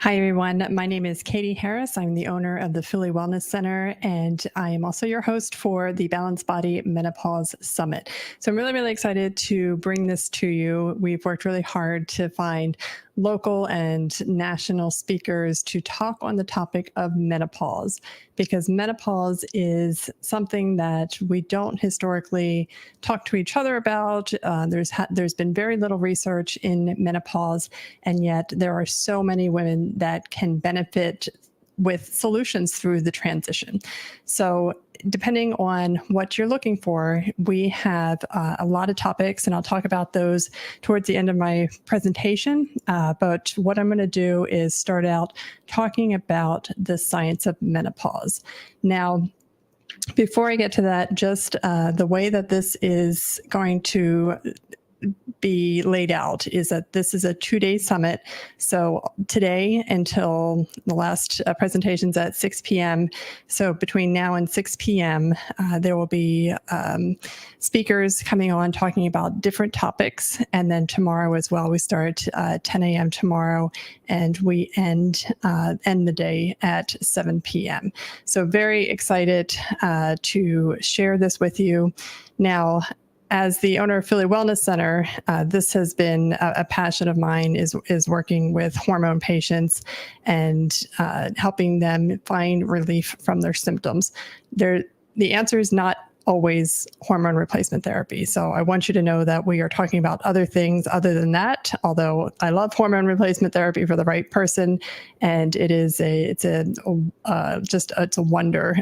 Hi, everyone. My name is Catie Harris. I'm the owner of the Philly Wellness Center, and I am also your host for the Balanced Body Menopause Summit. So I'm really, really excited to bring this to you. We've worked really hard to find local and national speakers to talk on the topic of menopause, because menopause is something that we don't historically talk to each other about. There's been very little research in menopause, and yet there are so many women that can benefit with solutions through the transition. So depending on what you're looking for, we have a lot of topics, and I'll talk about those towards the end of my presentation. But what I'm going to do is start out talking about the science of menopause. Now, before I get to that, just the way that this is going to be laid out is that this is a 2-day summit. So today until the last presentations at 6 p.m. So between now and 6 p.m., there will be speakers coming on talking about different topics. And then tomorrow as well, we start 10 a.m. tomorrow, and we end the day at 7 p.m. So very excited to share this with you. Now, as the owner of Philly Wellness Center, this has been a passion of mine, is working with hormone patients and helping them find relief from their symptoms. The answer is not always hormone replacement therapy. So I want you to know that we are talking about other things other than that, although I love hormone replacement therapy for the right person. And it's a wonder.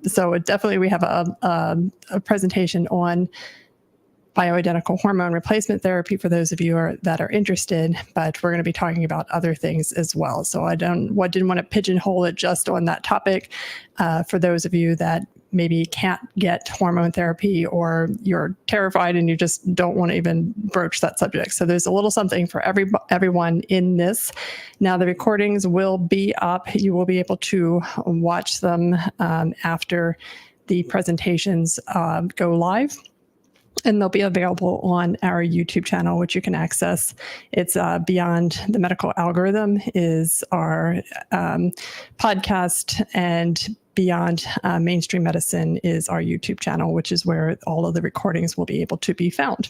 So definitely we have a presentation on bioidentical hormone replacement therapy for those of you that are interested, but we're going to be talking about other things as well. So I didn't want to pigeonhole it just on that topic. For those of you that maybe can't get hormone therapy, or you're terrified and you just don't want to even broach that subject. So there's a little something for everyone in this. Now the recordings will be up. You will be able to watch them after the presentations go live. And they'll be available on our YouTube channel, which you can access. It's Beyond the Medical Algorithm is our podcast, and Beyond Mainstream Medicine is our YouTube channel, which is where all of the recordings will be able to be found.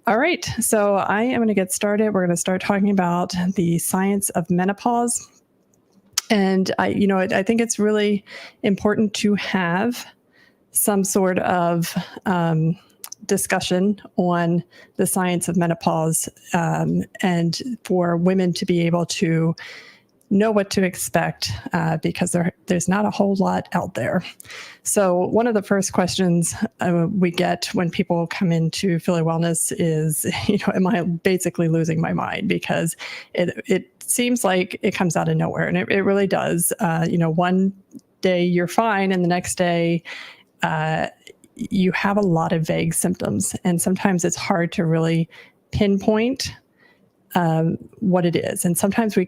All right, so I am going to get started. We're going to start talking about the science of menopause. And I think it's really important to have some sort of discussion on the science of menopause, and for women to be able to know what to expect, because there's not a whole lot out there. So one of the first questions we get when people come into Philly Wellness is, am I basically losing my mind? Because it seems like it comes out of nowhere, and it really does. One day you're fine, and the next day you have a lot of vague symptoms, and sometimes it's hard to really pinpoint what it is. And sometimes we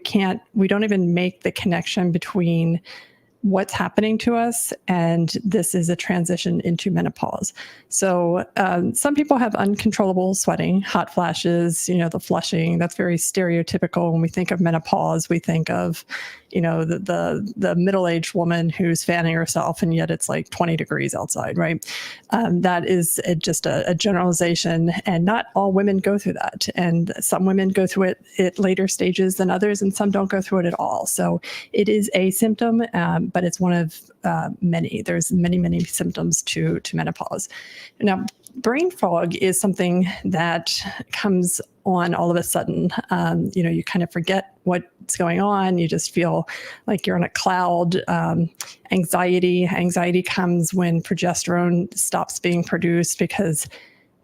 don't even make the connection between what's happening to us and this is a transition into menopause. So some people have uncontrollable sweating, hot flashes, the flushing. That's very stereotypical. When we think of menopause, we think of the middle-aged woman who's fanning herself, and yet it's like 20 degrees outside, right? That is just a generalization, and not all women go through that. And some women go through it at later stages than others, and some don't go through it at all. So it is a symptom, but it's one of many. There's many, many symptoms to menopause. Now, brain fog is something that comes on all of a sudden. You kind of forget what's going on. You just feel like you're in a cloud. Anxiety comes when progesterone stops being produced, because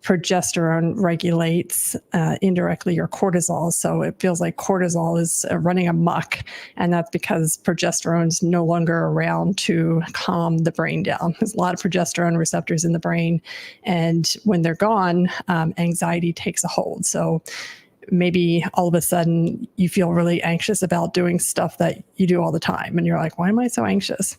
progesterone regulates indirectly your cortisol. So it feels like cortisol is running amok, and that's because progesterone's no longer around to calm the brain down. There's a lot of progesterone receptors in the brain, and when they're gone, anxiety takes a hold. So maybe all of a sudden you feel really anxious about doing stuff that you do all the time, and you're like, why am I so anxious?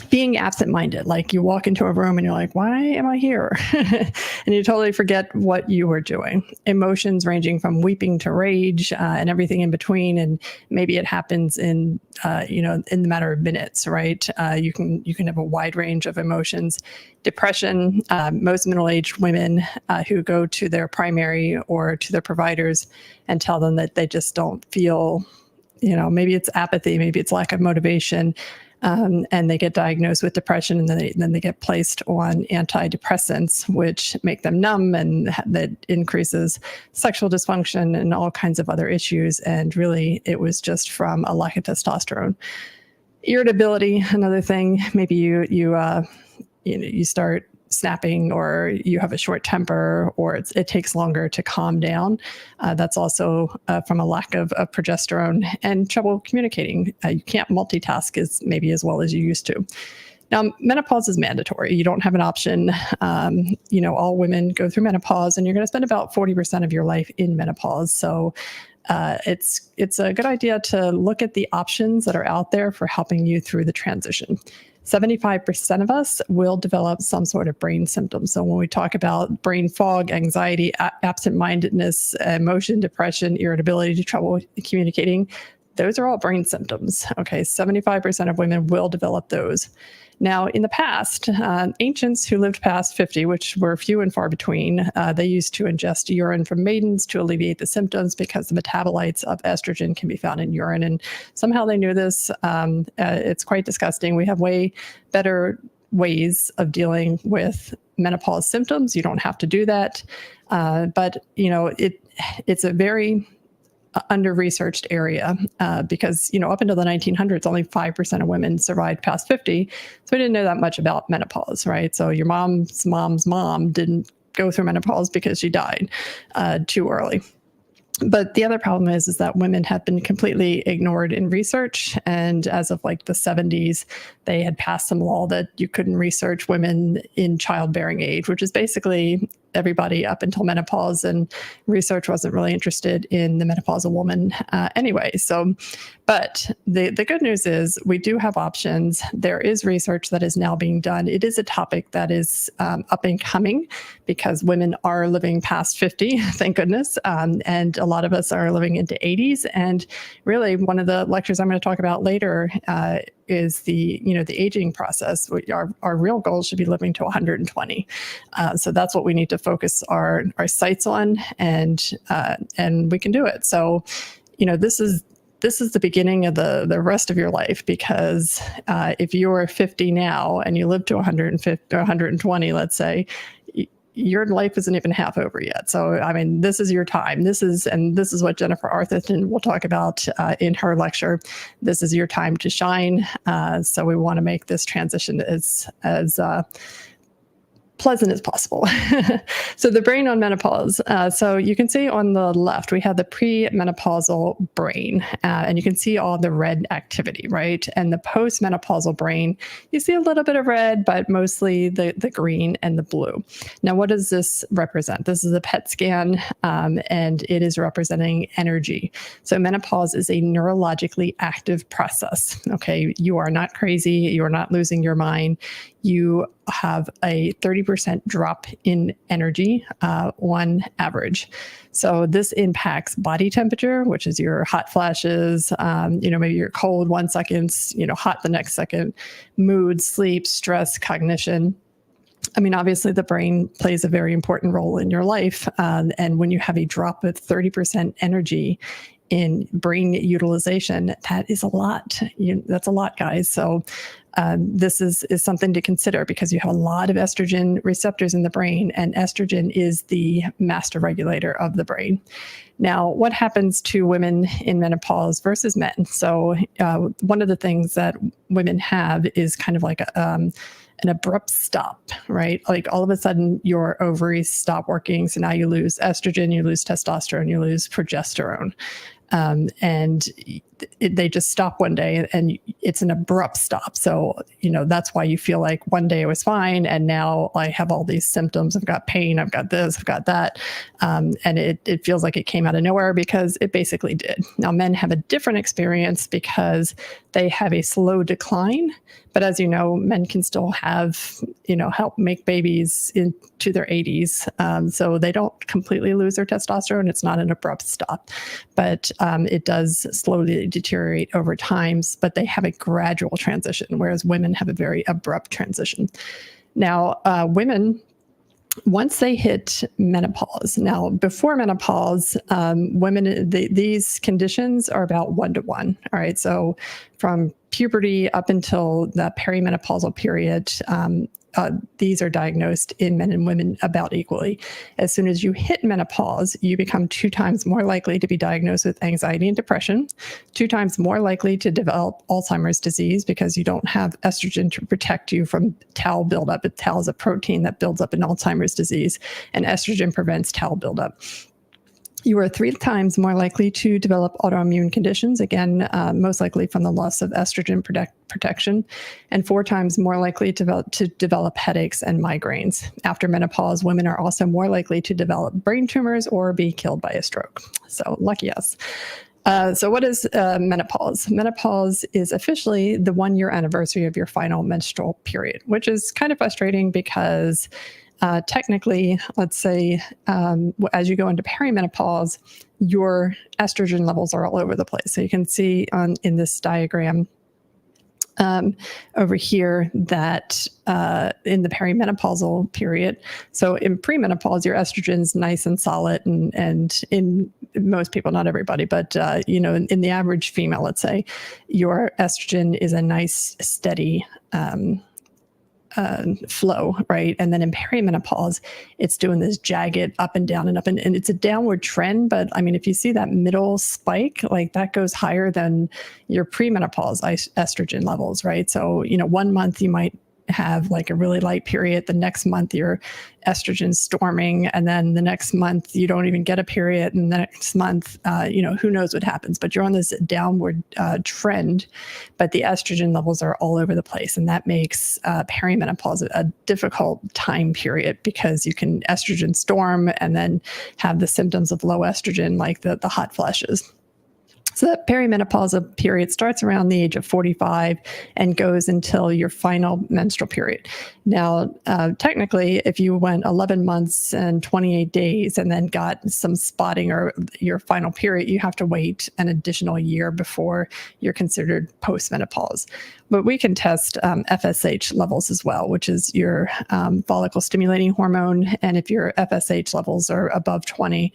being absent-minded, like you walk into a room and you're like, why am I here? And you totally forget what you were doing. Emotions ranging from weeping to rage, and everything in between. And maybe it happens in in the matter of minutes, right? You can have a wide range of emotions. Depression, most middle-aged women who go to their primary or to their providers and tell them that they just don't feel, maybe it's apathy, maybe it's lack of motivation. And they get diagnosed with depression, and then they get placed on antidepressants, which make them numb, and that increases sexual dysfunction and all kinds of other issues. And really, it was just from a lack of testosterone. Irritability, another thing. Maybe you start snapping, or you have a short temper, or it takes longer to calm down. That's also from a lack of progesterone, and trouble communicating. You can't multitask as well as you used to. Now, menopause is mandatory. You don't have an option. All women go through menopause, and you're going to spend about 40% of your life in menopause. So it's a good idea to look at the options that are out there for helping you through the transition. 75% of us will develop some sort of brain symptoms. So when we talk about brain fog, anxiety, absent-mindedness, emotion, depression, irritability, trouble communicating, those are all brain symptoms. Okay, 75% of women will develop those. Now, in the past, ancients who lived past 50, which were few and far between, they used to ingest urine from maidens to alleviate the symptoms, because the metabolites of estrogen can be found in urine. And somehow they knew this. It's quite disgusting. We have way better ways of dealing with menopause symptoms. You don't have to do that. But it's a very under-researched area, because up until the 1900s, only 5% of women survived past 50. So we didn't know that much about menopause, right? So your mom's mom didn't go through menopause because she died too early. But the other problem is that women have been completely ignored in research. And as of like the 70s, they had passed some law that you couldn't research women in childbearing age, which is basically everybody up until menopause, and research wasn't really interested in the menopausal woman anyway. So, but the good news is we do have options. There is research that is now being done. It is a topic that is up and coming, because women are living past 50, thank goodness. And a lot of us are living into 80s. And really, one of the lectures I'm going to talk about later is the aging process. Our real goal should be living to 120. So that's what we need to focus our sights on, and we can do it. So, this is the beginning of the rest of your life, because if you're 50 now and you live to 150 or 120, let's say, your life isn't even half over yet. So, I mean, this is your time. This is what Jennifer Arthurton will talk about in her lecture. This is your time to shine. So we want to make this transition as pleasant as possible. So the brain on menopause. So you can see on the left, we have the premenopausal brain, and you can see all the red activity, right? And the postmenopausal brain, you see a little bit of red, but mostly the green and the blue. Now, what does this represent? This is a PET scan, and it is representing energy. So menopause is a neurologically active process. Okay, you are not crazy. You are not losing your mind. You have a 30% drop in energy on average. So this impacts body temperature, which is your hot flashes, maybe you're cold 1 second, hot the next second, mood, sleep, stress, cognition. I mean, obviously the brain plays a very important role in your life. And when you have a drop of 30% energy in brain utilization, that is a lot. That's a lot, guys. So this is something to consider, because you have a lot of estrogen receptors in the brain, and estrogen is the master regulator of the brain. Now, what happens to women in menopause versus men? So one of the things that women have is kind of like an abrupt stop, right? Like all of a sudden your ovaries stop working. So now you lose estrogen, you lose testosterone, you lose progesterone. And they just stop one day, and it's an abrupt stop. So, that's why you feel like one day it was fine, and now I have all these symptoms. I've got pain, I've got this, I've got that. And it feels like it came out of nowhere, because it basically did. Now, men have a different experience, because they have a slow decline. But as you know, men can still have, help make babies into their 80s. So they don't completely lose their testosterone. It's not an abrupt stop, but it does slowly deteriorate over time, but they have a gradual transition, whereas women have a very abrupt transition. Now, women, once they hit menopause, now before menopause, women, these conditions are about 1-to-1. All right. So from puberty up until the perimenopausal period, these are diagnosed in men and women about equally. As soon as you hit menopause, you become 2 times more likely to be diagnosed with anxiety and depression, 2 times more likely to develop Alzheimer's disease because you don't have estrogen to protect you from tau buildup. Tau is a protein that builds up in Alzheimer's disease, and estrogen prevents tau buildup. You are 3 times more likely to develop autoimmune conditions, again, most likely from the loss of estrogen protection, and 4 times more likely to develop headaches and migraines. After menopause, women are also more likely to develop brain tumors or be killed by a stroke. So lucky us. So what is menopause? Menopause is officially the 1-year anniversary of your final menstrual period, which is kind of frustrating because technically, let's say, as you go into perimenopause, your estrogen levels are all over the place. So you can see in this diagram over here that in the perimenopausal period, so in premenopause, your estrogen's nice and solid, and in most people, not everybody, but in the average female, let's say, your estrogen is a nice, steady flow, right? And then in perimenopause, it's doing this jagged up and down and up, and it's a downward trend. But I mean, if you see that middle spike, like that goes higher than your premenopause estrogen levels, right? So, 1 month you might have like a really light period. The next month your estrogen's storming, and then the next month you don't even get a period, and the next month, who knows what happens, but you're on this downward trend, but the estrogen levels are all over the place. And that makes perimenopause a difficult time period because you can estrogen storm and then have the symptoms of low estrogen, like the hot flashes. So that perimenopausal period starts around the age of 45 and goes until your final menstrual period. Now, technically, if you went 11 months and 28 days and then got some spotting or your final period, you have to wait an additional year before you're considered postmenopause. But we can test FSH levels as well, which is your follicle stimulating hormone. And if your FSH levels are above 20,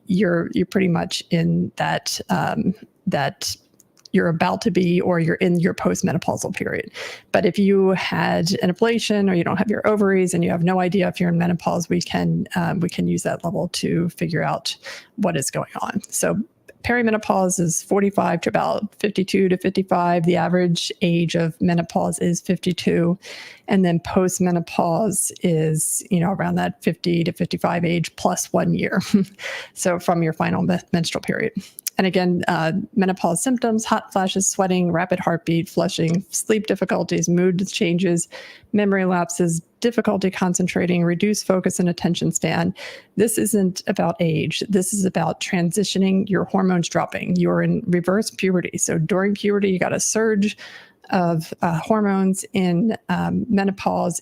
you're pretty much in that you're about to be, or you're in your postmenopausal period. But if you had an ablation or you don't have your ovaries and you have no idea if you're in menopause, we can use that level to figure out what is going on. So perimenopause is 45 to about 52 to 55. The average age of menopause is 52. And then postmenopause is, around that 50 to 55 age plus 1 year. So from your final menstrual period. And again, menopause symptoms: hot flashes, sweating, rapid heartbeat, flushing, sleep difficulties, mood changes, memory lapses, difficulty concentrating, reduced focus and attention span. This isn't about age. This is about transitioning, your hormones dropping. You're in reverse puberty. So during puberty, you got a surge of hormones. In menopause,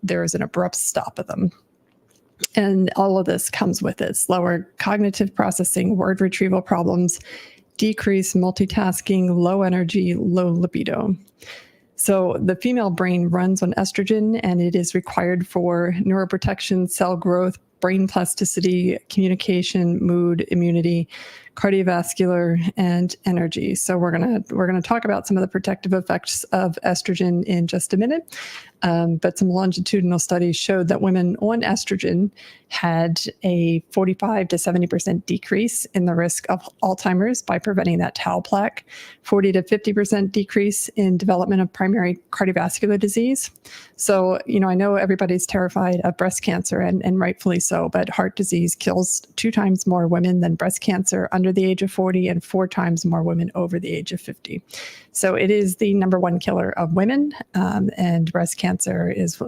there's an abrupt stop of them. And all of this comes with it: slower cognitive processing, word retrieval problems, decreased multitasking, low energy, low libido. So the female brain runs on estrogen, and it is required for neuroprotection, cell growth, brain plasticity, communication, mood, immunity, cardiovascular, and energy. So we're gonna talk about some of the protective effects of estrogen in just a minute. But some longitudinal studies showed that women on estrogen had a 45 to 70% decrease in the risk of Alzheimer's by preventing that tau plaque, 40 to 50% decrease in development of primary cardiovascular disease. So, I know everybody's terrified of breast cancer, and rightfully so, but heart disease kills 2 times more women than breast cancer under the age of 40 and 4 times more women over the age of 50. So it is the #1 killer of women, and breast cancer is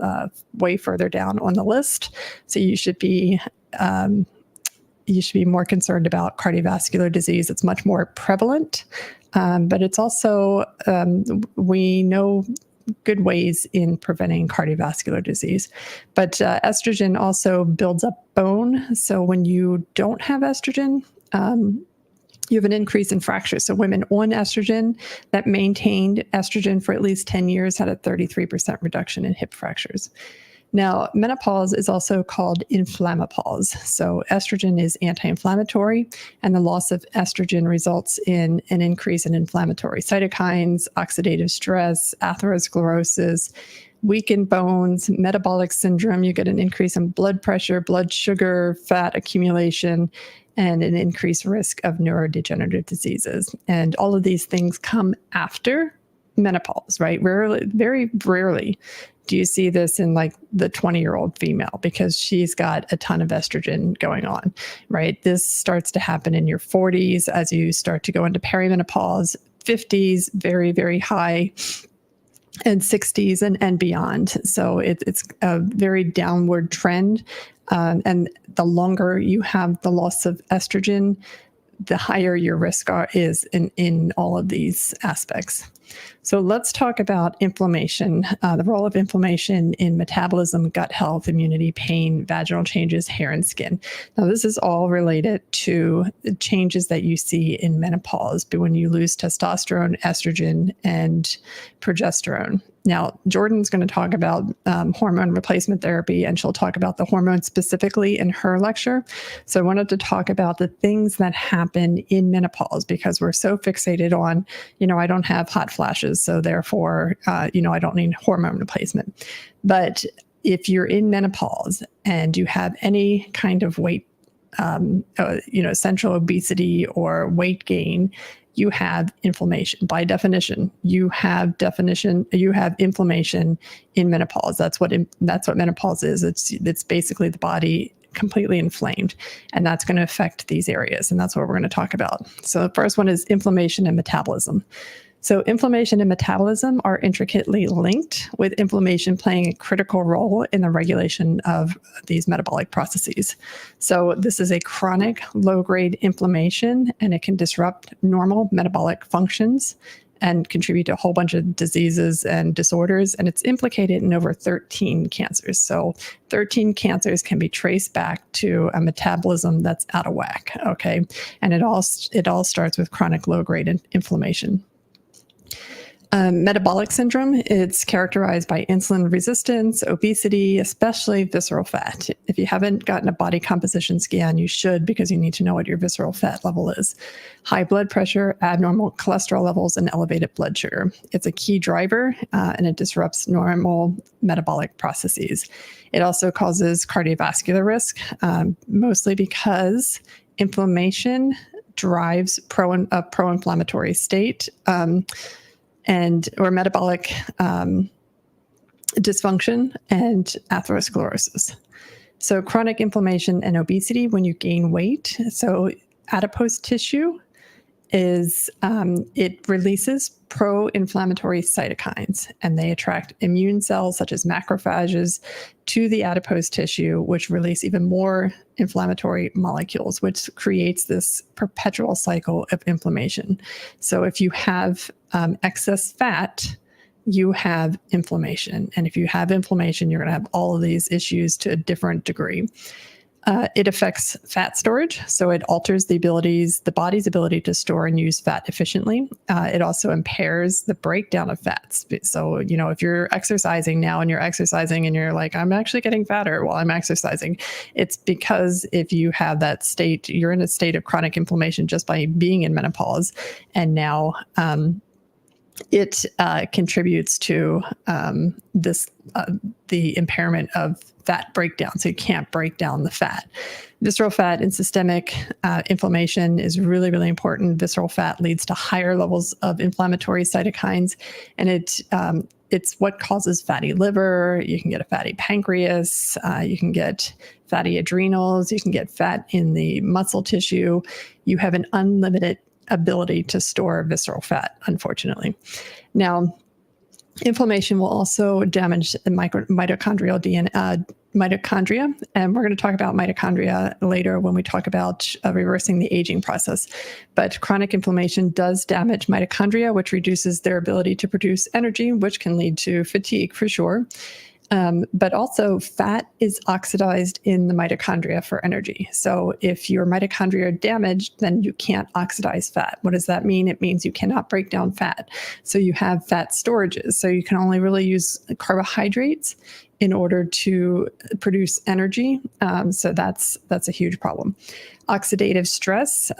way further down on the list. So you should be more concerned about cardiovascular disease. It's much more prevalent, but it's also, we know good ways in preventing cardiovascular disease. But estrogen also builds up bone. So when you don't have estrogen, you have an increase in fractures. So women on estrogen that maintained estrogen for at least 10 years had a 33% reduction in hip fractures. Now, menopause is also called inflammopause. So estrogen is anti-inflammatory, and the loss of estrogen results in an increase in inflammatory cytokines, oxidative stress, atherosclerosis, weakened bones, metabolic syndrome. You get an increase in blood pressure, blood sugar, fat accumulation, and an increased risk of neurodegenerative diseases. And all of these things come after menopause, right? Rarely, very rarely do you see this in like the 20-year-old female because she's got a ton of estrogen going on, right? This starts to happen in your 40s as you start to go into perimenopause, 50s, very, very high, and 60s and beyond. So it's a very downward trend. And the longer you have the loss of estrogen, the higher your risk is in all of these aspects. So let's talk about inflammation, the role of inflammation in metabolism, gut health, immunity, pain, vaginal changes, hair, and skin. Now, this is all related to the changes that you see in menopause when you lose testosterone, estrogen, and progesterone. Now, Jordan's going to talk about hormone replacement therapy, and she'll talk about the hormone specifically in her lecture. So I wanted to talk about the things that happen in menopause because we're so fixated on, I don't have hot flashes, so therefore, I don't need hormone replacement. But if you're in menopause and you have any kind of weight, central obesity or weight gain, you have inflammation. By definition, you have inflammation in menopause. That's what menopause is. It's basically the body completely inflamed, and that's going to affect these areas, and that's what we're going to talk about. So the first one is inflammation and metabolism. So inflammation and metabolism are intricately linked, with inflammation playing a critical role in the regulation of these metabolic processes. So this is a chronic low-grade inflammation, and it can disrupt normal metabolic functions and contribute to a whole bunch of diseases and disorders. And it's implicated in over 13 cancers. So 13 cancers can be traced back to a metabolism that's out of whack, okay? And it all starts with chronic low-grade inflammation. Metabolic syndrome, it's characterized by insulin resistance, obesity, especially visceral fat. If you haven't gotten a body composition scan, you should, because you need to know what your visceral fat level is. High blood pressure, abnormal cholesterol levels, and elevated blood sugar. It's a key driver, and it disrupts normal metabolic processes. It also causes cardiovascular risk, mostly because inflammation drives a pro-inflammatory state, or metabolic dysfunction and atherosclerosis. So chronic inflammation and obesity when you gain weight. So adipose tissue it releases pro-inflammatory cytokines, and they attract immune cells such as macrophages to the adipose tissue, which release even more inflammatory molecules, which creates this perpetual cycle of inflammation. So if you have excess fat, you have inflammation. And if you have inflammation, you're going to have all of these issues to a different degree. It affects fat storage, so it alters the body's ability to store and use fat efficiently. It also impairs the breakdown of fats. So, if you're exercising now and you're like, I'm actually getting fatter while I'm exercising, it's because if you have that state, you're in a state of chronic inflammation just by being in menopause, and now it contributes to the impairment of fat breakdown. So you can't break down the fat. Visceral fat and systemic inflammation is really, really important. Visceral fat leads to higher levels of inflammatory cytokines, and it's what causes fatty liver. You can get a fatty pancreas. You can get fatty adrenals. You can get fat in the muscle tissue. You have an unlimited ability to store visceral fat, unfortunately. Now, inflammation will also damage the mitochondrial DNA, mitochondria, and we're going to talk about mitochondria later when we talk about reversing the aging process. But chronic inflammation does damage mitochondria, which reduces their ability to produce energy, which can lead to fatigue for sure. But also fat is oxidized in the mitochondria for energy. So if your mitochondria are damaged, then you can't oxidize fat. What does that mean? It means you cannot break down fat. So you have fat storages. So you can only really use carbohydrates in order to produce energy. So that's a huge problem. Oxidative stress,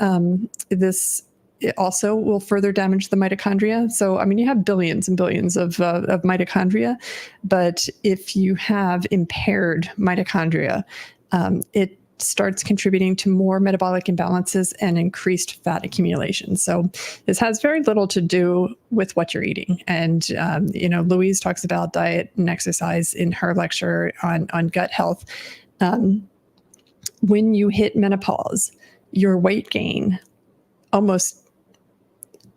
it also will further damage the mitochondria. So, I mean, you have billions and billions of mitochondria, but if you have impaired mitochondria, it starts contributing to more metabolic imbalances and increased fat accumulation. So this has very little to do with what you're eating. And, Louise talks about diet and exercise in her lecture on gut health. When you hit menopause, your weight gain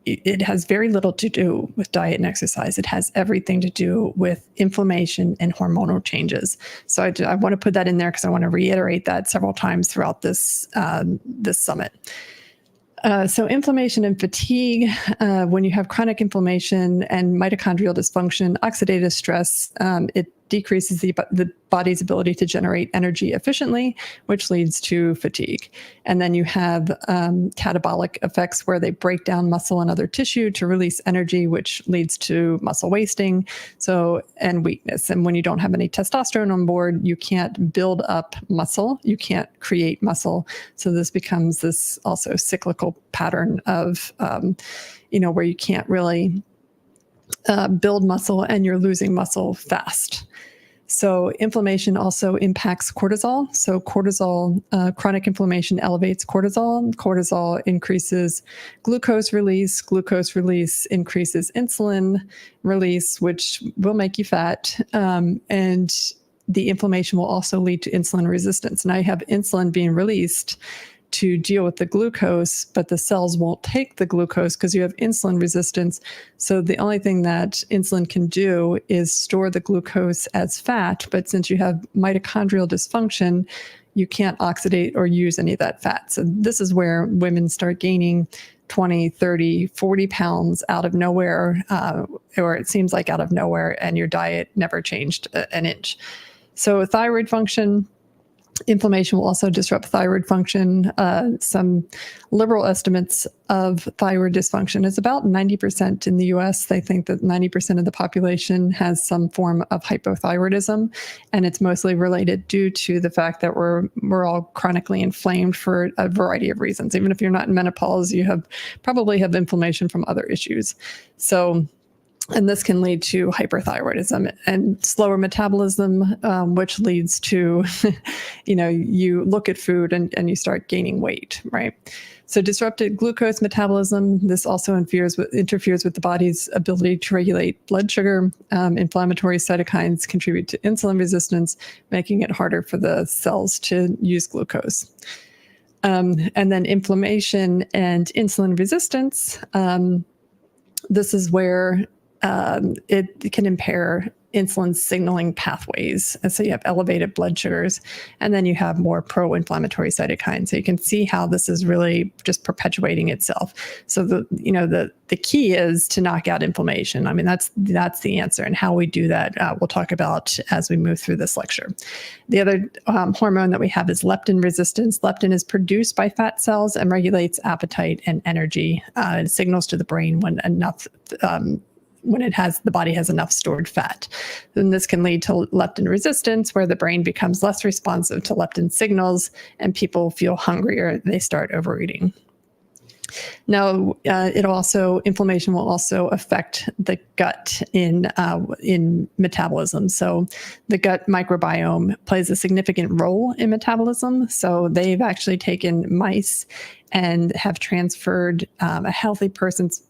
it has very little to do with diet and exercise. It has everything to do with inflammation and hormonal changes. So I want to put that in there because I want to reiterate that several times throughout this summit. So inflammation and fatigue, when you have chronic inflammation and mitochondrial dysfunction, oxidative stress, it decreases the body's ability to generate energy efficiently, which leads to fatigue. And then you have catabolic effects where they break down muscle and other tissue to release energy, which leads to muscle wasting, and weakness. And when you don't have any testosterone on board, you can't build up muscle, you can't create muscle. So this becomes this also cyclical pattern of, where you can't really build muscle and you're losing muscle fast. So inflammation also impacts cortisol. So chronic inflammation elevates cortisol. Cortisol increases glucose release. Glucose release increases insulin release, which will make you fat. And the inflammation will also lead to insulin resistance. Now you have insulin being released to deal with the glucose, but the cells won't take the glucose because you have insulin resistance. So the only thing that insulin can do is store the glucose as fat. But since you have mitochondrial dysfunction, you can't oxidate or use any of that fat. So this is where women start gaining 20, 30, 40 pounds out of nowhere, or it seems like out of nowhere, and your diet never changed an inch. So thyroid function, inflammation will also disrupt thyroid function. Some liberal estimates of thyroid dysfunction is about 90% in the US. They think that 90% of the population has some form of hypothyroidism, and it's mostly related due to the fact that we're all chronically inflamed for a variety of reasons. Even if you're not in menopause, you probably have inflammation from other issues. And this can lead to hyperthyroidism and slower metabolism, which leads to, you look at food and you start gaining weight, right? So disrupted glucose metabolism, this also interferes with the body's ability to regulate blood sugar. Inflammatory cytokines contribute to insulin resistance, making it harder for the cells to use glucose. And then inflammation and insulin resistance, this is where it can impair insulin signaling pathways. And so you have elevated blood sugars, and then you have more pro-inflammatory cytokines. So you can see how this is really just perpetuating itself. So the key is to knock out inflammation. I mean, that's the answer, and how we do that, we'll talk about as we move through this lecture. The other hormone that we have is leptin resistance. Leptin is produced by fat cells and regulates appetite and energy. It signals to the brain when the body has enough stored fat. Then this can lead to leptin resistance, where the brain becomes less responsive to leptin signals and people feel hungrier. They start overeating. Now, inflammation will also affect the gut in metabolism. So the gut microbiome plays a significant role in metabolism. So they've actually taken mice and have transferred a healthy person's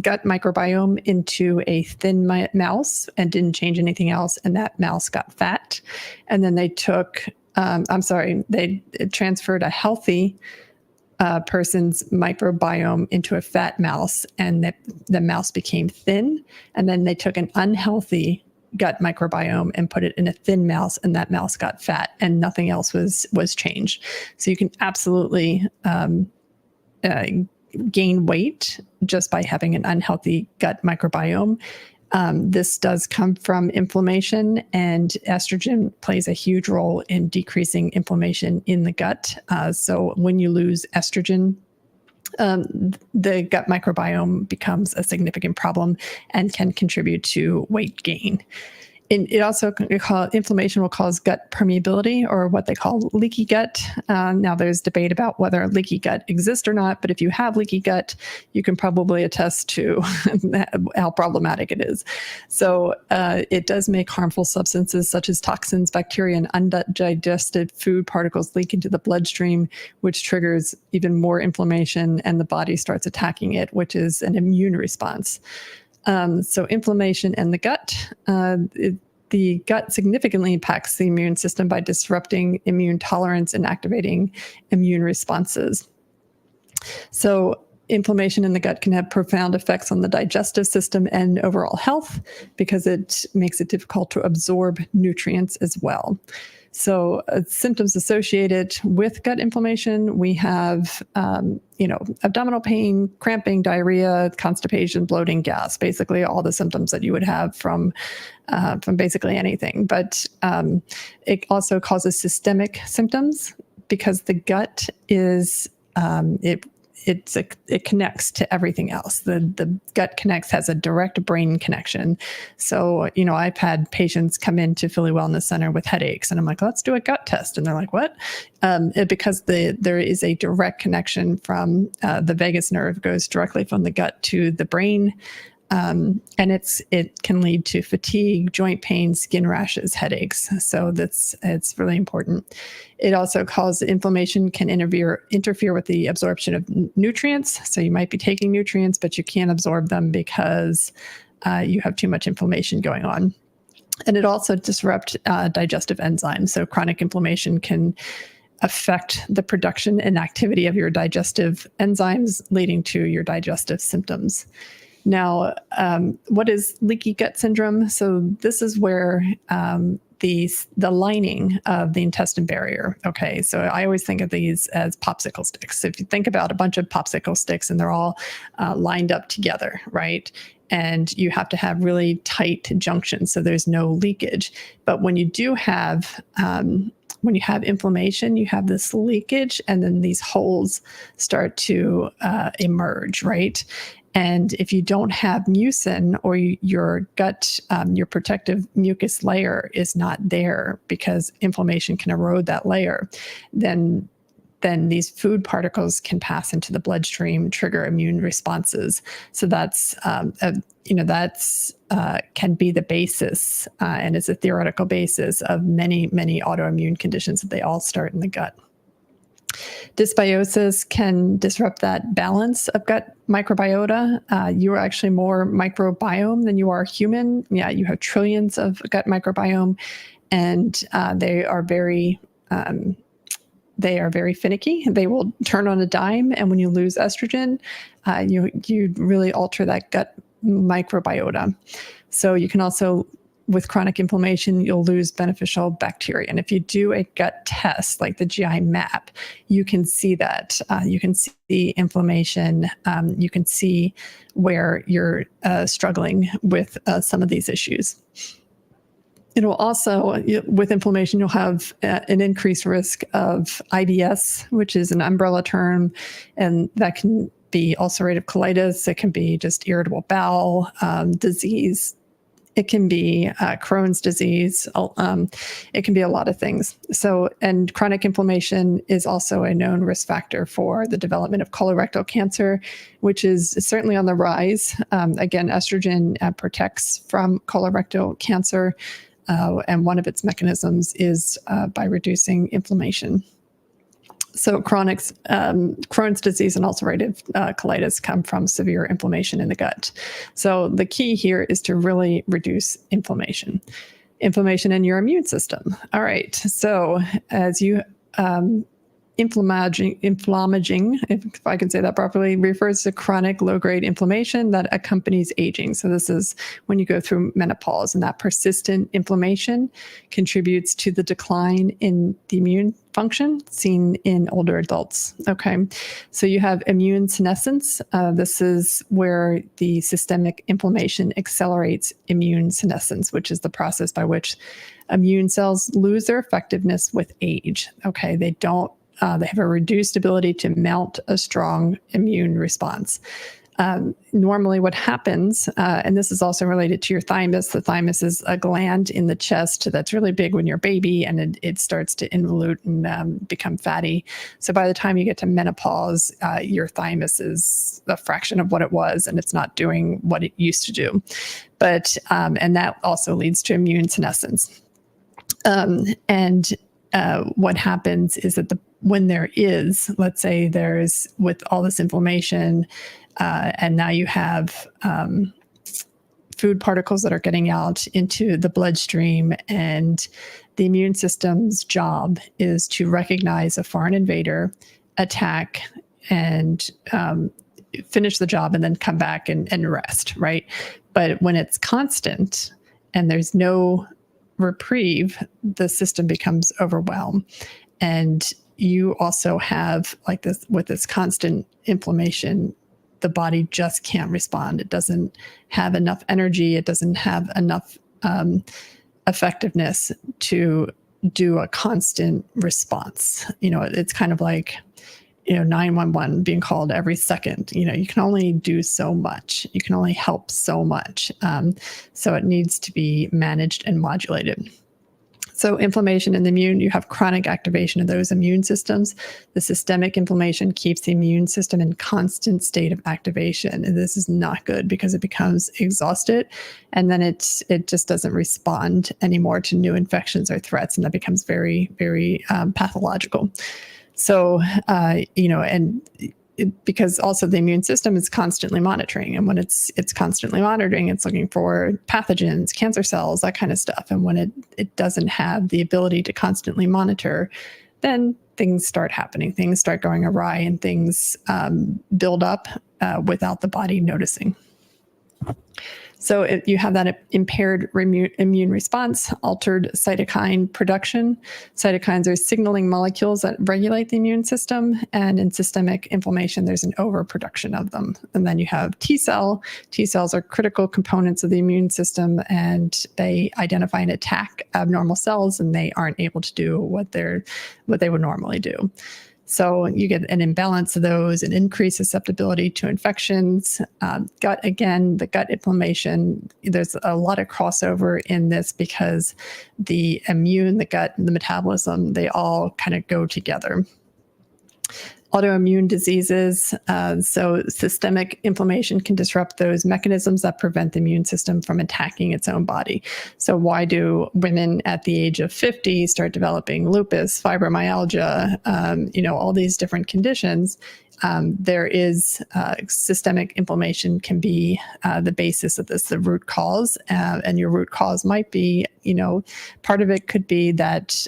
gut microbiome into a thin mouse and didn't change anything else, and that mouse got fat. And then they transferred a healthy person's microbiome into a fat mouse, and the mouse became thin. And then they took an unhealthy gut microbiome and put it in a thin mouse, and that mouse got fat, and nothing else was changed. So you can absolutely gain weight just by having an unhealthy gut microbiome. This does come from inflammation, and estrogen plays a huge role in decreasing inflammation in the gut. So when you lose estrogen, the gut microbiome becomes a significant problem and can contribute to weight gain. It also inflammation will cause gut permeability, or what they call leaky gut. Now, there's debate about whether leaky gut exists or not, but if you have leaky gut, you can probably attest to how problematic it is. So it does make harmful substances such as toxins, bacteria, and undigested food particles leak into the bloodstream, which triggers even more inflammation, and the body starts attacking it, which is an immune response. So inflammation in the gut, the gut significantly impacts the immune system by disrupting immune tolerance and activating immune responses. So inflammation in the gut can have profound effects on the digestive system and overall health, because it makes it difficult to absorb nutrients as well. So symptoms associated with gut inflammation, we have, abdominal pain, cramping, diarrhea, constipation, bloating, gas, basically all the symptoms that you would have from basically anything. But it also causes systemic symptoms, because the gut is, it connects to everything else. The gut has a direct brain connection. So, I've had patients come into Philly Wellness Center with headaches, and I'm like, let's do a gut test. And they're like, what? Because there is a direct connection from the vagus nerve, goes directly from the gut to the brain. And it can lead to fatigue, joint pain, skin rashes, headaches. So it's really important. It also causes inflammation, can interfere with the absorption of nutrients. So you might be taking nutrients, but you can't absorb them because you have too much inflammation going on. And it also disrupts digestive enzymes. So chronic inflammation can affect the production and activity of your digestive enzymes, leading to your digestive symptoms. Now, what is leaky gut syndrome? So this is where the lining of the intestine barrier. Okay, so I always think of these as popsicle sticks. So if you think about a bunch of popsicle sticks and they're all lined up together, right? And you have to have really tight junctions so there's no leakage. But when you do have inflammation, you have this leakage, and then these holes start to emerge, right? And if you don't have mucin, or your gut, your protective mucus layer is not there, because inflammation can erode that layer, then these food particles can pass into the bloodstream, trigger immune responses. So that's can be the basis, and it's a theoretical basis of many, many autoimmune conditions, that they all start in the gut. Dysbiosis can disrupt that balance of gut microbiota. You are actually more microbiome than you are human. Yeah, you have trillions of gut microbiome, and they are very finicky. They will turn on a dime, and when you lose estrogen, you really alter that gut microbiota. So you can also, with chronic inflammation, you'll lose beneficial bacteria. And if you do a gut test, like the GI map, you can see that. You can see the inflammation. You can see where you're struggling with some of these issues. It will also, with inflammation, you'll have an increased risk of IBS, which is an umbrella term, and that can be ulcerative colitis. It can be just irritable bowel disease. It can be Crohn's disease. It can be a lot of things. So, and chronic inflammation is also a known risk factor for the development of colorectal cancer, which is certainly on the rise. Again, estrogen protects from colorectal cancer, and one of its mechanisms is by reducing inflammation. So Crohn's disease and ulcerative colitis come from severe inflammation in the gut. So the key here is to really reduce inflammation in your immune system. All right. So as you inflammaging, if I can say that properly, refers to chronic low-grade inflammation that accompanies aging. So this is when you go through menopause, and that persistent inflammation contributes to the decline in the immune function seen in older adults. Okay, so you have immune senescence. This is where the systemic inflammation accelerates immune senescence, which is the process by which immune cells lose their effectiveness with age. Okay, they have a reduced ability to mount a strong immune response. Normally what happens, and this is also related to your thymus. The thymus is a gland in the chest that's really big when you're a baby, and it starts to involute and become fatty. So by the time you get to menopause, your thymus is a fraction of what it was, and it's not doing what it used to do. But and that also leads to immune senescence. What happens is that when there is, let's say there's with all this inflammation, and now you have food particles that are getting out into the bloodstream, and the immune system's job is to recognize a foreign invader, attack, and finish the job, and then come back and rest, right? But when it's constant and there's no reprieve, the system becomes overwhelmed. And you also have, like this, with this constant inflammation, the body just can't respond. It doesn't have enough energy. It doesn't have enough effectiveness to do a constant response. It's kind of like, 911 being called every second. You can only do so much. You can only help so much. So it needs to be managed and modulated. So inflammation in the immune, you have chronic activation of those immune systems. The systemic inflammation keeps the immune system in constant state of activation. And this is not good because it becomes exhausted, and then it just doesn't respond anymore to new infections or threats. And that becomes very, very pathological. So, because also the immune system is constantly monitoring. And when it's constantly monitoring, it's looking for pathogens, cancer cells, that kind of stuff. And when it doesn't have the ability to constantly monitor, then things start happening. Things start going awry, and things build up without the body noticing. So if you have that impaired immune response, altered cytokine production. Cytokines are signaling molecules that regulate the immune system, and in systemic inflammation, there's an overproduction of them. And then you have T cell. T cells are critical components of the immune system, and they identify and attack abnormal cells, and they aren't able to do what they would normally do. So you get an imbalance of those, an increased susceptibility to infections. Gut, again, the gut inflammation, there's a lot of crossover in this because the immune, the gut, and the metabolism, they all kind of go together. Autoimmune diseases, so systemic inflammation can disrupt those mechanisms that prevent the immune system from attacking its own body. So why do women at the age of 50 start developing lupus, fibromyalgia, all these different conditions? There is systemic inflammation can be the basis of this, the root cause, and your root cause might be, part of it could be that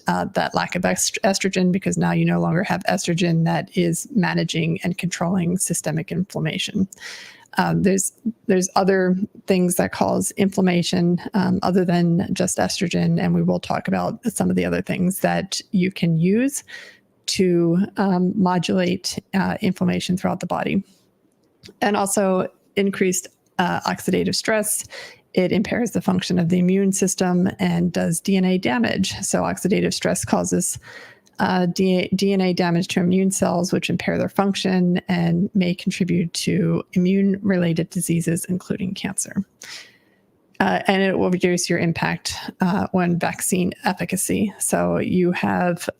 lack of estrogen, because now you no longer have estrogen that is managing and controlling systemic inflammation. There's other things that cause inflammation other than just estrogen, and we will talk about some of the other things that you can use to modulate inflammation throughout the body. And also increased oxidative stress. It impairs the function of the immune system and does DNA damage. So oxidative stress causes DNA damage to immune cells, which impair their function and may contribute to immune-related diseases, including cancer. And it will reduce your impact on vaccine efficacy. So you have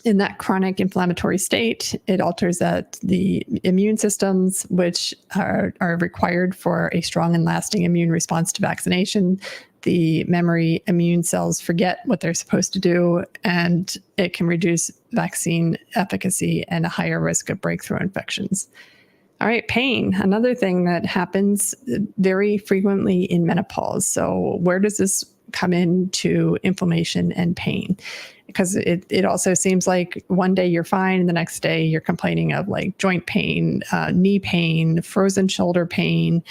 in that chronic inflammatory state, it alters the immune systems, which are required for a strong and lasting immune response to vaccination. The memory immune cells forget what they're supposed to do, and it can reduce vaccine efficacy and a higher risk of breakthrough infections. All right, pain, another thing that happens very frequently in menopause. So where does this come into inflammation and pain. Because it also seems like one day you're fine and the next day you're complaining of like joint pain, knee pain, frozen shoulder pain.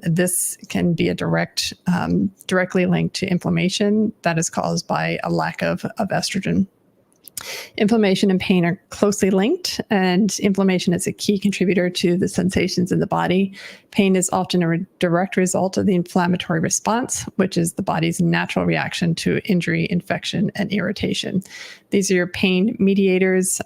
This can be a directly linked to inflammation that is caused by a lack of estrogen. Inflammation and pain are closely linked, and inflammation is a key contributor to the sensations in the body. Pain is often a direct result of the inflammatory response, which is the body's natural reaction to injury, infection, and irritation. These are your pain mediators.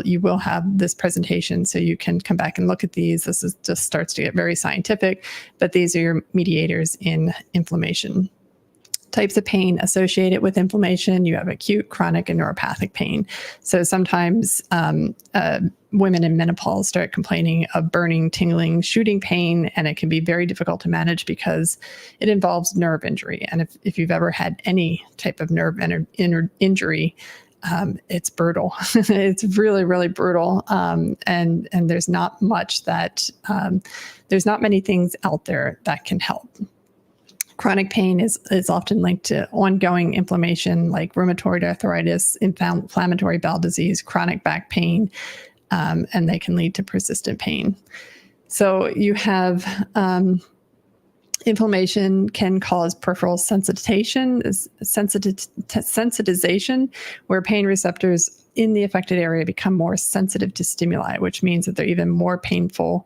You will have this presentation, so you can come back and look at these. This is just starts to get very scientific, but these are your mediators in inflammation. Types of pain associated with inflammation. You have acute, chronic, and neuropathic pain. So sometimes women in menopause start complaining of burning, tingling, shooting pain, and it can be very difficult to manage because it involves nerve injury. And if you've ever had any type of nerve injury, it's brutal. It's really, really brutal. And there's not much there's not many things out there that can help. Chronic pain is often linked to ongoing inflammation like rheumatoid arthritis, inflammatory bowel disease, chronic back pain, and they can lead to persistent pain. So you have inflammation can cause peripheral sensitization, where pain receptors in the affected area become more sensitive to stimuli, which means that they're even more painful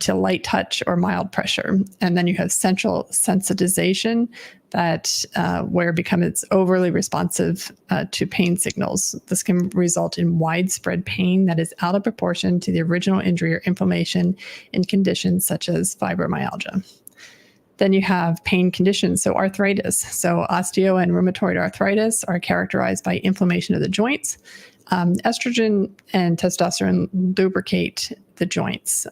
to light touch or mild pressure. And then you have central sensitization that where it becomes overly responsive to pain signals. This can result in widespread pain that is out of proportion to the original injury or inflammation in conditions such as fibromyalgia. Then you have pain conditions, so arthritis. So osteo and rheumatoid arthritis are characterized by inflammation of the joints. Estrogen and testosterone lubricate the joints,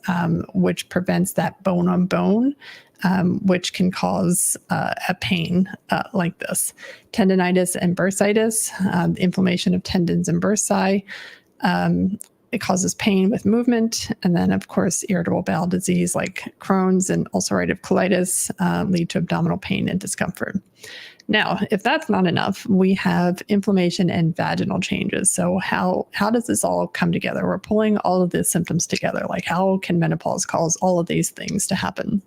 which prevents that bone on bone, which can cause a pain like this. Tendinitis and bursitis, inflammation of tendons and bursae. It causes pain with movement. And then, of course, irritable bowel disease like Crohn's and ulcerative colitis lead to abdominal pain and discomfort. Now, if that's not enough, we have inflammation and vaginal changes. So how does this all come together? We're pulling all of the symptoms together. Like, how can menopause cause all of these things to happen?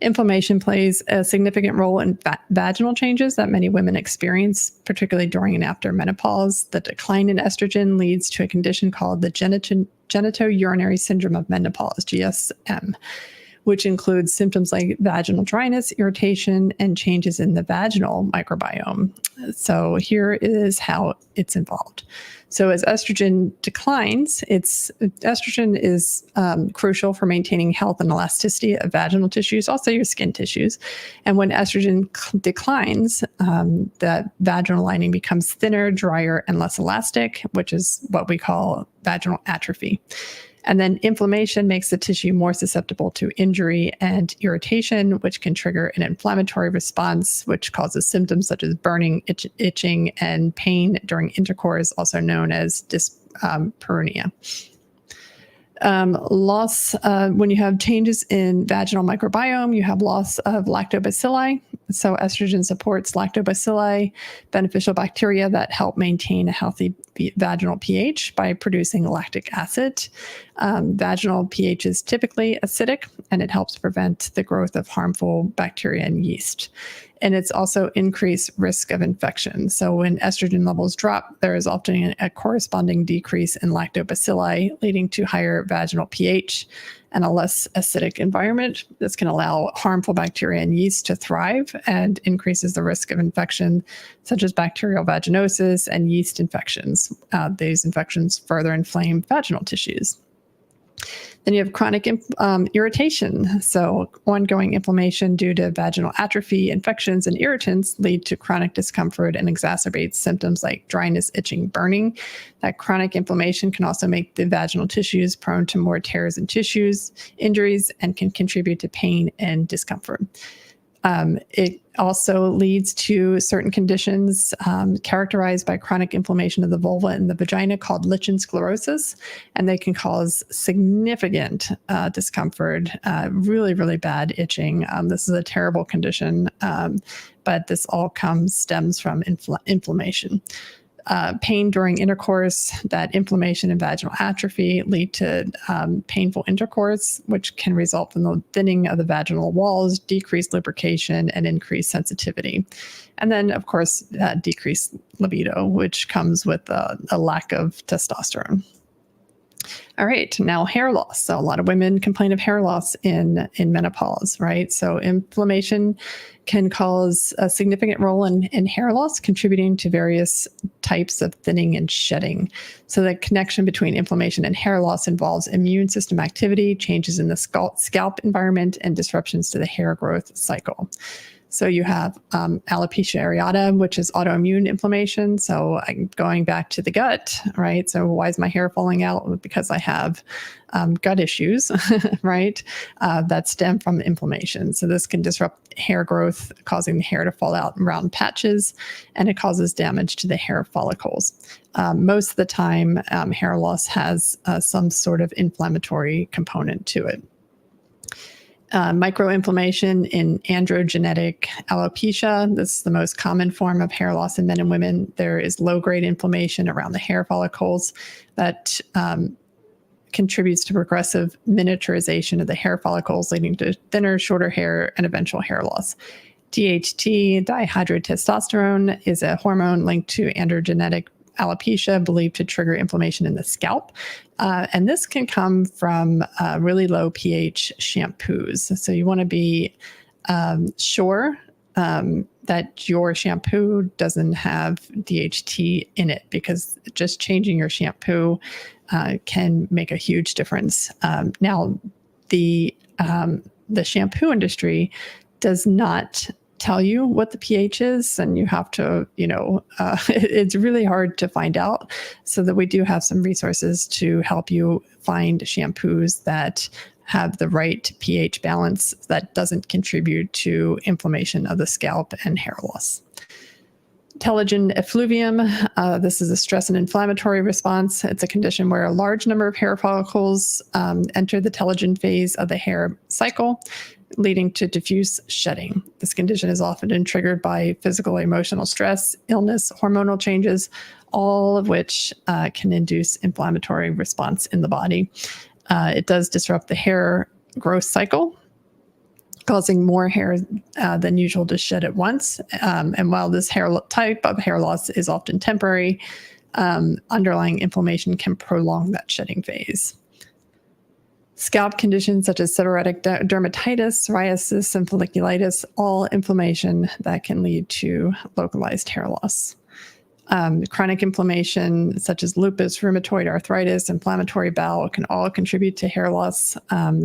Inflammation plays a significant role in vaginal changes that many women experience, particularly during and after menopause. The decline in estrogen leads to a condition called the genitourinary syndrome of menopause, GSM, which includes symptoms like vaginal dryness, irritation, and changes in the vaginal microbiome. So here is how it's involved. So as estrogen declines, estrogen is crucial for maintaining health and elasticity of vaginal tissues, also your skin tissues. And when estrogen declines, the vaginal lining becomes thinner, drier, and less elastic, which is what we call vaginal atrophy. And then inflammation makes the tissue more susceptible to injury and irritation, which can trigger an inflammatory response, which causes symptoms such as burning, itching, and pain during intercourse, also known as dyspareunia. When you have changes in vaginal microbiome, you have loss of lactobacilli. So estrogen supports lactobacilli, beneficial bacteria that help maintain a healthy vaginal pH by producing lactic acid. Vaginal pH is typically acidic, and it helps prevent the growth of harmful bacteria and yeast. And it's also increased risk of infection. So when estrogen levels drop, there is often a corresponding decrease in lactobacilli, leading to higher vaginal pH and a less acidic environment. This can allow harmful bacteria and yeast to thrive and increases the risk of infection, such as bacterial vaginosis and yeast infections. These infections further inflame vaginal tissues. Then you have chronic irritation. So ongoing inflammation due to vaginal atrophy, infections, and irritants lead to chronic discomfort and exacerbates symptoms like dryness, itching, burning. That chronic inflammation can also make the vaginal tissues prone to more tears and tissues, injuries, and can contribute to pain and discomfort. It also leads to certain conditions characterized by chronic inflammation of the vulva and the vagina called lichen sclerosis, and they can cause significant discomfort, really, really bad itching. This is a terrible condition, but this all stems from inflammation. Pain during intercourse, that inflammation and vaginal atrophy lead to painful intercourse, which can result from the thinning of the vaginal walls, decreased lubrication, and increased sensitivity. And then, of course, decreased libido, which comes with a lack of testosterone. All right, now hair loss. So a lot of women complain of hair loss in menopause, right? So inflammation can cause a significant role in hair loss, contributing to various types of thinning and shedding. So the connection between inflammation and hair loss involves immune system activity, changes in the scalp environment, and disruptions to the hair growth cycle. So you have alopecia areata, which is autoimmune inflammation. So I'm going back to the gut, right? So why is my hair falling out? Because I have gut issues, right? That stem from inflammation. So this can disrupt hair growth, causing the hair to fall out in round patches, and it causes damage to the hair follicles. Most of the time, hair loss has some sort of inflammatory component to it. Microinflammation in androgenetic alopecia. This is the most common form of hair loss in men and women. There is low-grade inflammation around the hair follicles that contributes to progressive miniaturization of the hair follicles, leading to thinner, shorter hair and eventual hair loss. DHT, dihydrotestosterone, is a hormone linked to androgenetic alopecia, believed to trigger inflammation in the scalp. And this can come from really low pH shampoos. So you want to be sure that your shampoo doesn't have DHT in it, because just changing your shampoo can make a huge difference. Now, the shampoo industry does not tell you what the pH is, and you have to, it's really hard to find out. So that we do have some resources to help you find shampoos that have the right pH balance that doesn't contribute to inflammation of the scalp and hair loss. Telogen effluvium. This is a stress and inflammatory response. It's a condition where a large number of hair follicles enter the telogen phase of the hair cycle, leading to diffuse shedding. This condition is often triggered by physical or emotional stress, illness, hormonal changes, all of which can induce inflammatory response in the body. It does disrupt the hair growth cycle, causing more hair than usual to shed at once. And while this type of hair loss is often temporary, underlying inflammation can prolong that shedding phase. Scalp conditions such as seborrheic dermatitis, psoriasis, and folliculitis, all inflammation that can lead to localized hair loss. Chronic inflammation such as lupus, rheumatoid arthritis, inflammatory bowel can all contribute to hair loss.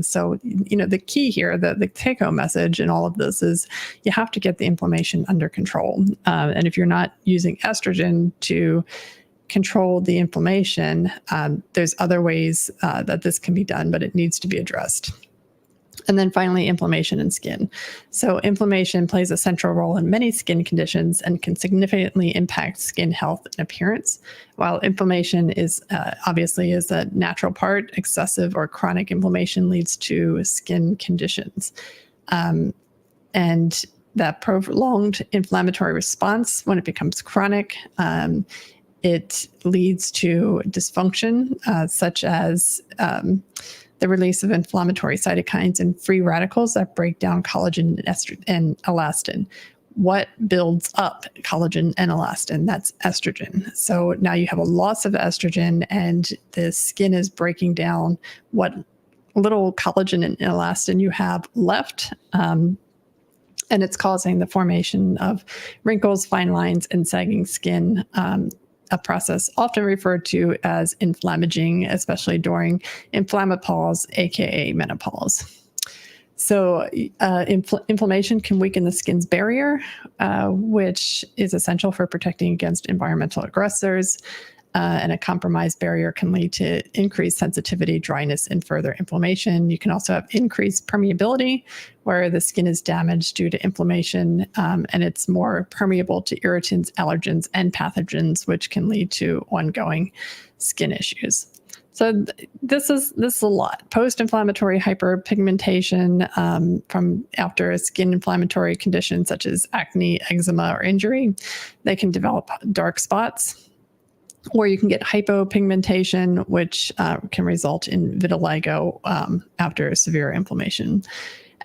So, the key here, the take-home message in all of this is you have to get the inflammation under control. And if you're not using estrogen to control the inflammation, there's other ways that this can be done, but it needs to be addressed. And then finally, inflammation in skin. So inflammation plays a central role in many skin conditions and can significantly impact skin health and appearance. While inflammation is obviously is a natural part, excessive or chronic inflammation leads to skin conditions. And that prolonged inflammatory response, when it becomes chronic, it leads to dysfunction, such as the release of inflammatory cytokines and free radicals that break down collagen and elastin. What builds up collagen and elastin? That's estrogen. So now you have a loss of estrogen, and the skin is breaking down what little collagen and elastin you have left. And it's causing the formation of wrinkles, fine lines, and sagging skin, a process often referred to as inflammaging, especially during inflammopause, aka menopause. So inflammation can weaken the skin's barrier, which is essential for protecting against environmental aggressors. and a compromised barrier can lead to increased sensitivity, dryness, and further inflammation. You can also have increased permeability, where the skin is damaged due to inflammation, and it's more permeable to irritants, allergens, and pathogens, which can lead to ongoing skin issues. So this is a lot. Post-inflammatory hyperpigmentation from after a skin inflammatory condition such as acne, eczema, or injury, they can develop dark spots. Or you can get hypopigmentation, which can result in vitiligo after severe inflammation.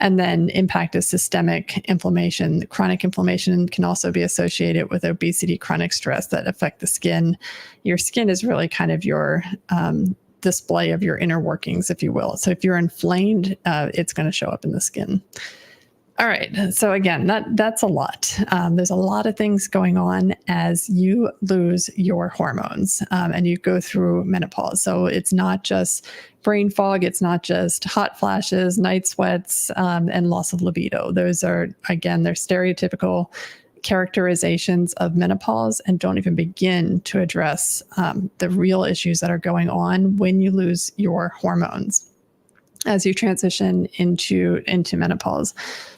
And then impact of systemic inflammation. Chronic inflammation can also be associated with obesity, chronic stress that affect the skin. Your skin is really kind of your display of your inner workings, if you will. So if you're inflamed, it's going to show up in the skin. All right. So again, that's a lot. There's a lot of things going on as you lose your hormones and you go through menopause. So it's not just brain fog. It's not just hot flashes, night sweats, and loss of libido. Those are, again, they're stereotypical characterizations of menopause and don't even begin to address the real issues that are going on when you lose your hormones as you transition into menopause.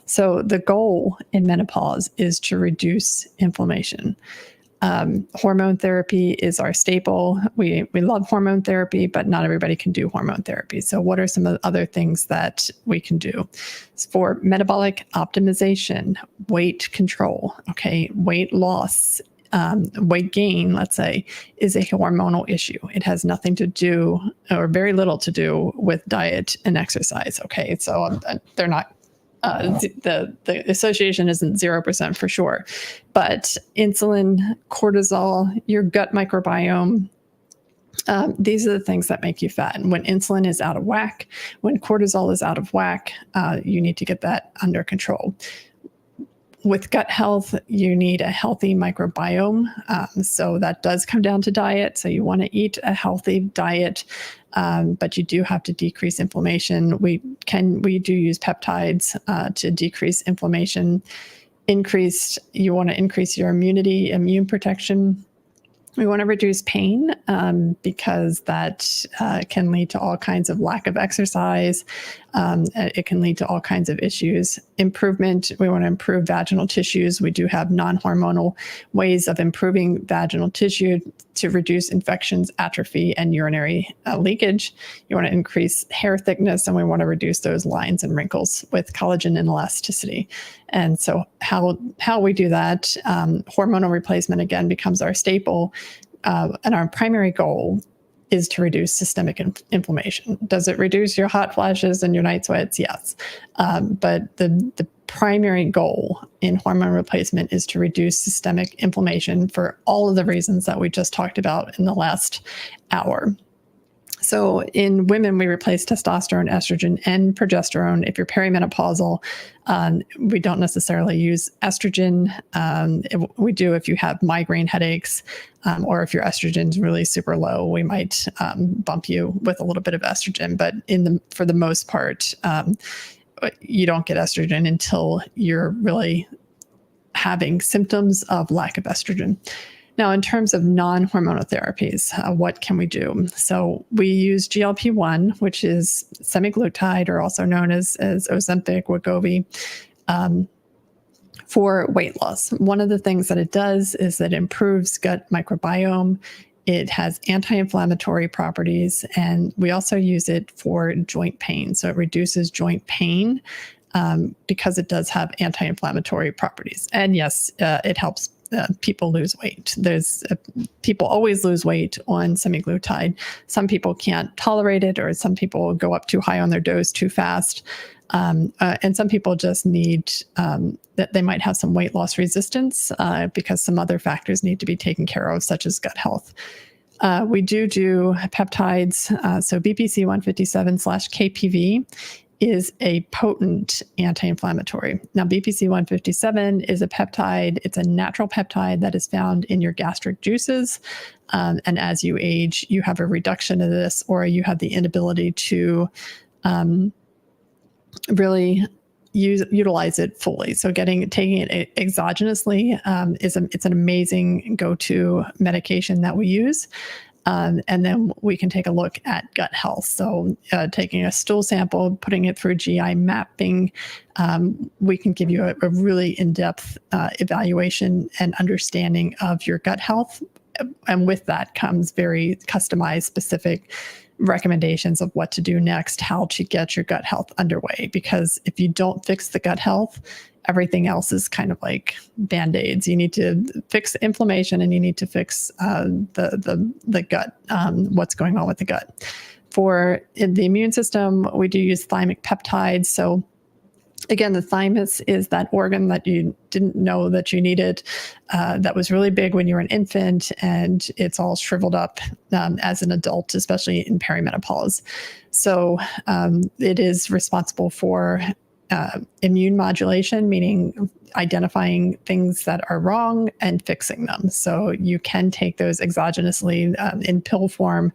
So the goal in menopause is to reduce inflammation. Hormone therapy is our staple. We love hormone therapy, but not everybody can do hormone therapy. So what are some of the other things that we can do? For metabolic optimization, weight control, okay, weight loss, weight gain, let's say, is a hormonal issue. It has nothing to do, or very little to do, with diet and exercise. Okay, so they're not. The association isn't 0% for sure, but insulin, cortisol, your gut microbiome, these are the things that make you fat. And when insulin is out of whack, when cortisol is out of whack, you need to get that under control. With gut health, you need a healthy microbiome. So that does come down to diet. So you want to eat a healthy diet, but you do have to decrease inflammation. We do use peptides to decrease inflammation. You want to increase your immunity, immune protection. We want to reduce pain because that can lead to all kinds of lack of exercise. It can lead to all kinds of issues. Improvement, we want to improve vaginal tissues. We do have non-hormonal ways of improving vaginal tissue to reduce infections, atrophy, and urinary leakage. You want to increase hair thickness, and we want to reduce those lines and wrinkles with collagen and elasticity. And so how we do that, hormonal replacement, again, becomes our staple. And our primary goal is to reduce systemic inflammation. Does it reduce your hot flashes and your night sweats? Yes. But the primary goal in hormone replacement is to reduce systemic inflammation for all of the reasons that we just talked about in the last hour. So in women, we replace testosterone, estrogen, and progesterone. If you're perimenopausal, we don't necessarily use estrogen. We do if you have migraine headaches, or if your estrogen is really super low, we might bump you with a little bit of estrogen. But for the most part, you don't get estrogen until you're really having symptoms of lack of estrogen. Now, in terms of non-hormonal therapies, what can we do? So we use GLP-1, which is semaglutide, or also known as Ozempic, Wegovy, for weight loss. One of the things that it does is that it improves gut microbiome. It has anti-inflammatory properties, and we also use it for joint pain. So it reduces joint pain because it does have anti-inflammatory properties. And yes, it helps people lose weight. People always lose weight on semaglutide. Some people can't tolerate it, or some people go up too high on their dose too fast. And some people just need that they might have some weight loss resistance because some other factors need to be taken care of, such as gut health. We do peptides. So BPC-157/KPV is a potent anti-inflammatory. Now, BPC-157 is a peptide. It's a natural peptide that is found in your gastric juices. And as you age, you have a reduction of this, or you have the inability to really utilize it fully. So taking it exogenously it's an amazing go-to medication that we use. And then we can take a look at gut health. So taking a stool sample, putting it through GI mapping, we can give you a really in-depth evaluation and understanding of your gut health. And with that comes very customized, specific recommendations of what to do next, how to get your gut health underway. Because if you don't fix the gut health, everything else is kind of like Band-Aids. You need to fix inflammation and you need to fix the gut, what's going on with the gut. For the immune system, we do use thymic peptides. So again, the thymus is that organ that you didn't know that you needed, that was really big when you were an infant, and it's all shriveled up as an adult, especially in perimenopause. So it is responsible for immune modulation, meaning identifying things that are wrong and fixing them. So you can take those exogenously in pill form.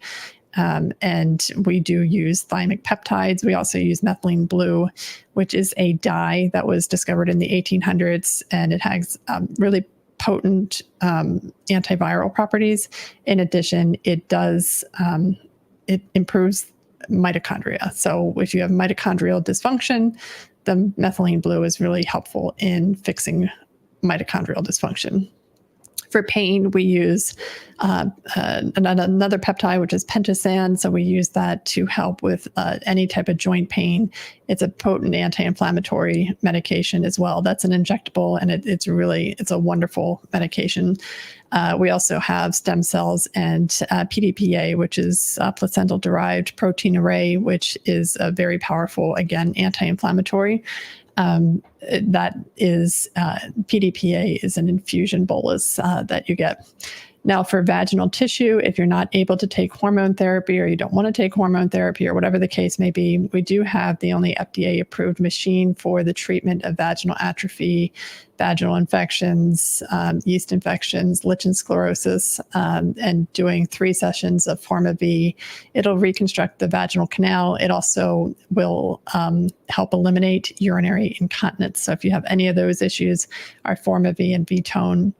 And we do use thymic peptides. We also use methylene blue, which is a dye that was discovered in the 1800s, and it has really potent antiviral properties. In addition, it improves mitochondria. So if you have mitochondrial dysfunction, the methylene blue is really helpful in fixing mitochondrial dysfunction. For pain, we use another peptide, which is pentosan. So we use that to help with any type of joint pain. It's a potent anti-inflammatory medication as well. That's an injectable, and it's a wonderful medication. We also have stem cells and PDPA, which is placental-derived protein array, which is a very powerful, again, anti-inflammatory. That is PDPA is an infusion bolus that you get. Now, for vaginal tissue, if you're not able to take hormone therapy or you don't want to take hormone therapy or whatever the case may be, we do have the only FDA-approved machine for the treatment of vaginal atrophy, vaginal infections, yeast infections, lichen sclerosis, and doing 3 sessions of Forma V. It'll reconstruct the vaginal canal. It also will help eliminate urinary incontinence. So if you have any of those issues, our Forma V and V-Tone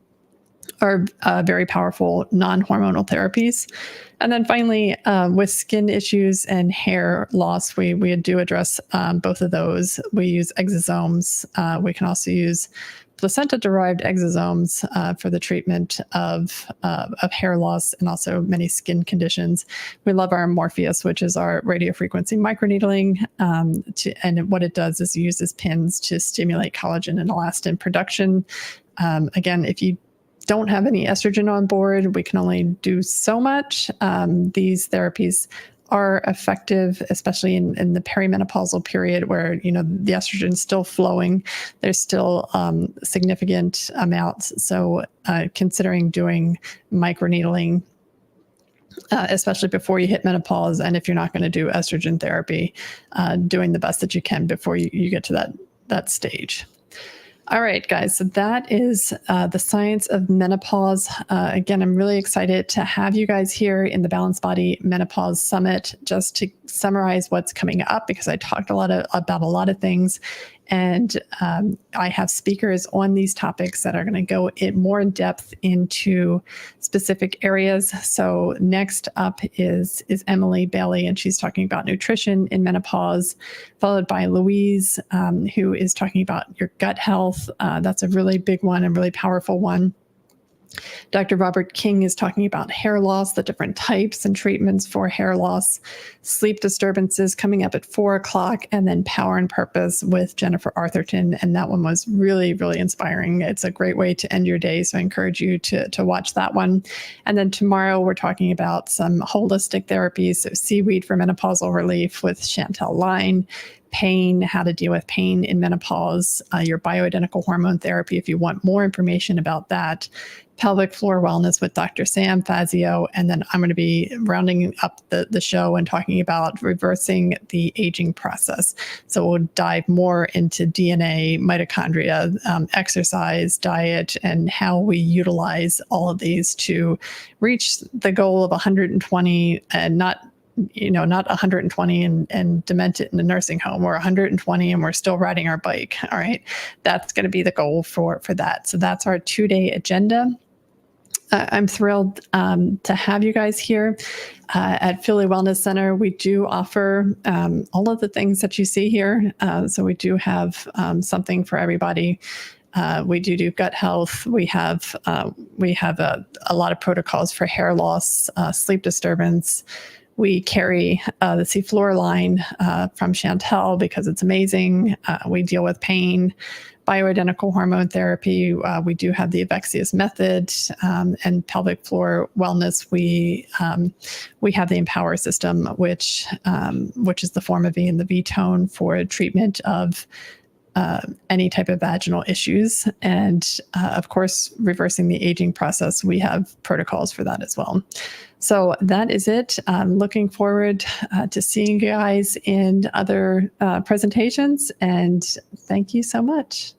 are very powerful non-hormonal therapies. And then finally, with skin issues and hair loss, we do address both of those. We use exosomes. We can also use placenta-derived exosomes for the treatment of hair loss and also many skin conditions. We love our Morpheus, which is our radiofrequency microneedling. And what it does is it uses pins to stimulate collagen and elastin production. Again, if you don't have any estrogen on board, we can only do so much. These therapies are effective, especially in the perimenopausal period where, the estrogen is still flowing. There's still significant amounts. So considering doing microneedling, especially before you hit menopause, and if you're not going to do estrogen therapy, doing the best that you can before you get to that stage. All right, guys, so that is the Science of Menopause. Again, I'm really excited to have you guys here in the Balanced Body Menopause Summit, just to summarize what's coming up, because I talked about a lot of things. And I have speakers on these topics that are going to go more in depth into specific areas. So next up is Emily Bailey, and she's talking about nutrition in menopause, followed by Louise, who is talking about your gut health. That's a really big one and really powerful one. Dr. Robert King is talking about hair loss, the different types and treatments for hair loss, sleep disturbances coming up at 4:00, and then Power and Purpose with Jennifer Arthurton. And that one was really, really inspiring. It's a great way to end your day. So I encourage you to watch that one. And then tomorrow we're talking about some holistic therapies. So seaweed for menopausal relief with Chantel Line, pain, how to deal with pain in menopause, your bioidentical hormone therapy if you want more information about that, pelvic floor wellness with Dr. Sam Fazio, and then I'm going to be rounding up the show and talking about reversing the aging process. So we'll dive more into DNA, mitochondria, exercise, diet, and how we utilize all of these to reach the goal of 120 and not not 120 and demented in a nursing home, or 120 and we're still riding our bike. All right. That's going to be the goal for that. So that's our 2-day agenda. I'm thrilled to have you guys here at Philly Wellness Center. We do offer all of the things that you see here. So we do have something for everybody. We do gut health. We have a lot of protocols for hair loss, sleep disturbance. We carry the Seaflora line from Chantel because it's amazing. We deal with pain, bioidentical hormone therapy. We do have the Avexius method, and pelvic floor wellness. We have the Empower system, which is the form of V and the V tone for treatment of any type of vaginal issues. And of course, reversing the aging process, we have protocols for that as well. So that is it. I'm looking forward to seeing you guys in other presentations, and thank you so much.